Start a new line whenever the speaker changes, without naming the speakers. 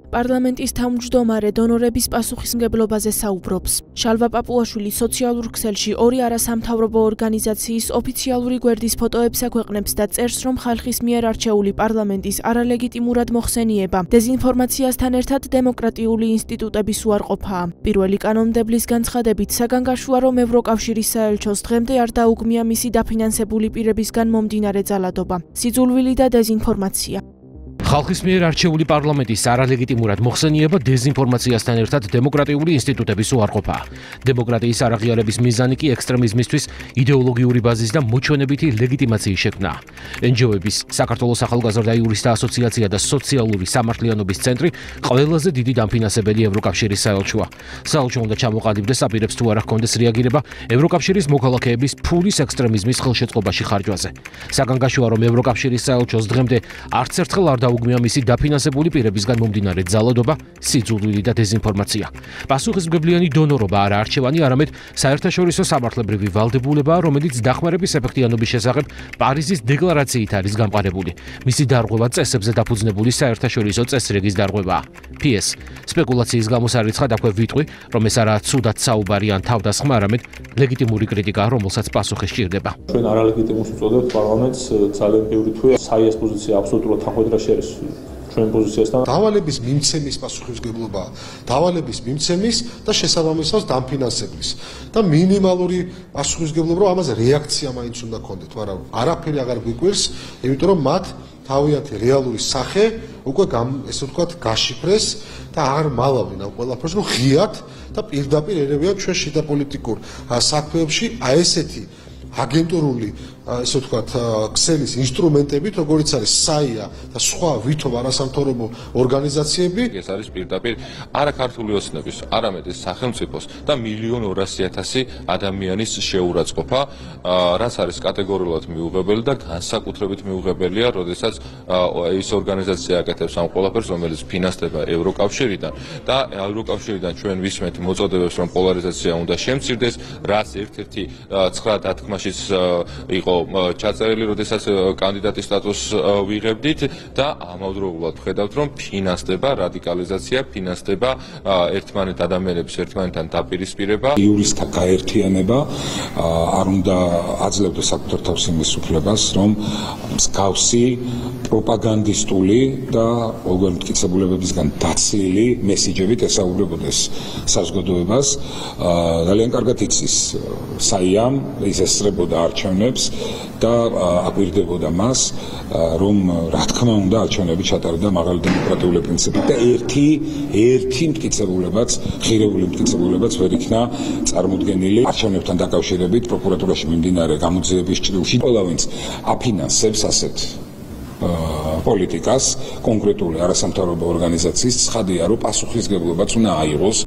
პარლამენტის თავმჯდომარე დონორების პასუხისმგებლობაზე საუბრობს. შალვა პაპუაშვილი სოციალურ ქსელში ორი არასამთავრობო ორგანიზაციის ოფიციალური გვერდის ფოტოებს აქვეყნებს და წერს, რომ ხალხის მიერ არჩეული პარლამენტის არალეგიტიმურად მოხსენიება დეზინფორმაციასთან ერთად დემოკრატიული ინსტიტუტების უარყოფაა. პირველი კანონმდებლის განცხადებით, საგანგაშოა, რომ ევროკავშირის საელჩოს დღემდე არ დაუგმია მისი დაფინანსებული პირებისგან მომდინარე ძალადობა, სიძულვილი და დეზინფორმაცია.
ხალხის მიერ არჩეული პარლამენტის არალეგიტიმურად მოხსენიება დეზინფორმაციასთან ერთად დემოკრატიული ინსტიტუტების უარყოფაა. დემოკრატიის არაღიარების მიზანი კი ექსტრემიზმისთვის იდეოლოგიური ბაზის და მოჩვენებითი ლეგიტიმაციის შექმნაა. NGO-ების საქართველოს ახალგაზრდა იურისტთა ასოციაცია და სოციალური სამართლიანობის ცენტრი ყველაზე დიდი დამფინანსებელი ევროკავშირის საელჩოა. საელჩო უნდა ჩამოყალიბდეს აპირებს თუ არა ჰქონდეს რეაგირება ევროკავშირის მოქალაქეების ფულის ექსტრემიზმის ხელშეწყობაში ხარჯვაზე. საგანგაშოა, რომ ევროკავშირის საელჩოს დღემდე არც ერთხელ არ დაუგმია მისი დაფინანსებული პირებისგან მომდინარე ძალადობა, სიძულვილი და დეზინფორმაცია. პასუხისმგებლიანი დონორობა არა არჩევანი, არამედ საერთაშორისო სამართლებრივი ვალდებულებაა, რომელიც დახმარების ეფექტიანობის შესახებ პარიზის დეკლარაციით არის გამყარებული. მისი დარღვევა წესებზე დაფუძნებული საერთაშორისო წესრიგის დარღვევაა. PS სპეკულაციის გამოსარიცხად აქვე ვიტყვი, რომ ეს არაა ცუდად საუბარი ან თავდასხმა, არამედ ლეგიტიმური კრიტიკა, რომელსაც პასუხი სჭირდება.
ჩვენ არალეგიტიმურს უწოდებთ პარლამენტს, ძალიან ბევრი თვეა საიას პოზიცია აბსოლუტურად თანხმედრა შორის ჩვენ პოზიციასთან.
დავალების მიმცემის პასუხისმგებლობა, დავალების მიმცემის და შესაბამისად დამფინანსებლის და მინიმალური პასუხისმგებლობა, რომ ამაზე რეაქცია მაინც უნდა გქონდეთ, მაგრამ არაფერი აღარ გვიკვირს, იმიტომ რომ მათ თავიანთი რეალური სახე უკვე ესე ვთქვათ გაშიფრეს და აღარ მალავენ ამ ყველაფერს, რომ ღიად და პირდაპირ ერევიან ჩვენ შიდა პოლიტიკურ საქმეებში ესეთი აგენტურული ესე ვთქვათ ქსელის ინსტრუმენტებით, როგორიც არის საია და სხვა ვითომ არასამთავრობო ორგანიზაციები.
ეს არის პირდაპირ არა ქართული ოცნების, არამედ სახელმწიფოს და 1.200.000 ადამიანის შეურაცხყოფა, რაც არის კატეგორიულად მიუღებელი და განსაკუთრებით მიუღებელია, როდესაც ეს ორგანიზაცია აკეთებს ამ ყველაფერს, რომელიც ფინანსდება ევროკავშირიდან და ევროკავშირიდან ჩვენ ვისმენთ მოწოდებებს, რომ პოლარიზაცია უნდა შემცირდეს, რაც ერთ-ერთი 9 დათქმაშიც იყო ჩაწერილი, როდესაც კანდიდატის სტატუსს ვიღებდით და ამავდროულად ვხედავთ, რომ ფინანსდება რადიკალიზაცია, ფინანსდება ერთმანეთ ადამიანების ერთმანეთთან დაპირისპირება.
იურისტთა გაერთიანება არ უნდა აძლევდეს საკუთარ თავს იმის უფლებას, რომ მსგავსი პროპაგანდისტული და ყოველ მტკიცებულებებისგან დაცლილი მესიჯებით ესაუბრებოდეს საზოგადოებას. ძალიან კარგად იცის საიამ, ის ესწრებოდა არჩევნებს და აკვირდებოდა მას, რომ რა თქმა უნდა არჩევნები ჩატარდა მაღალი დემოკრატიული პრინციპით და ერთი მტკიცებულებაც, ხირეული მტკიცებულებაც ვერ იქნა წარმოდგენილი არჩევნებთან დაკავშირებით პროკურატურაში მიმდინარე გამოძიების ჭრილში. ყველა ვინც აფინანსებს ასეთ პოლიტიკას კონკრეტული არასამთავრობო ორგანიზაციის ცხადია, რომ პასუხისმგებლობაც უნდა აიღოს.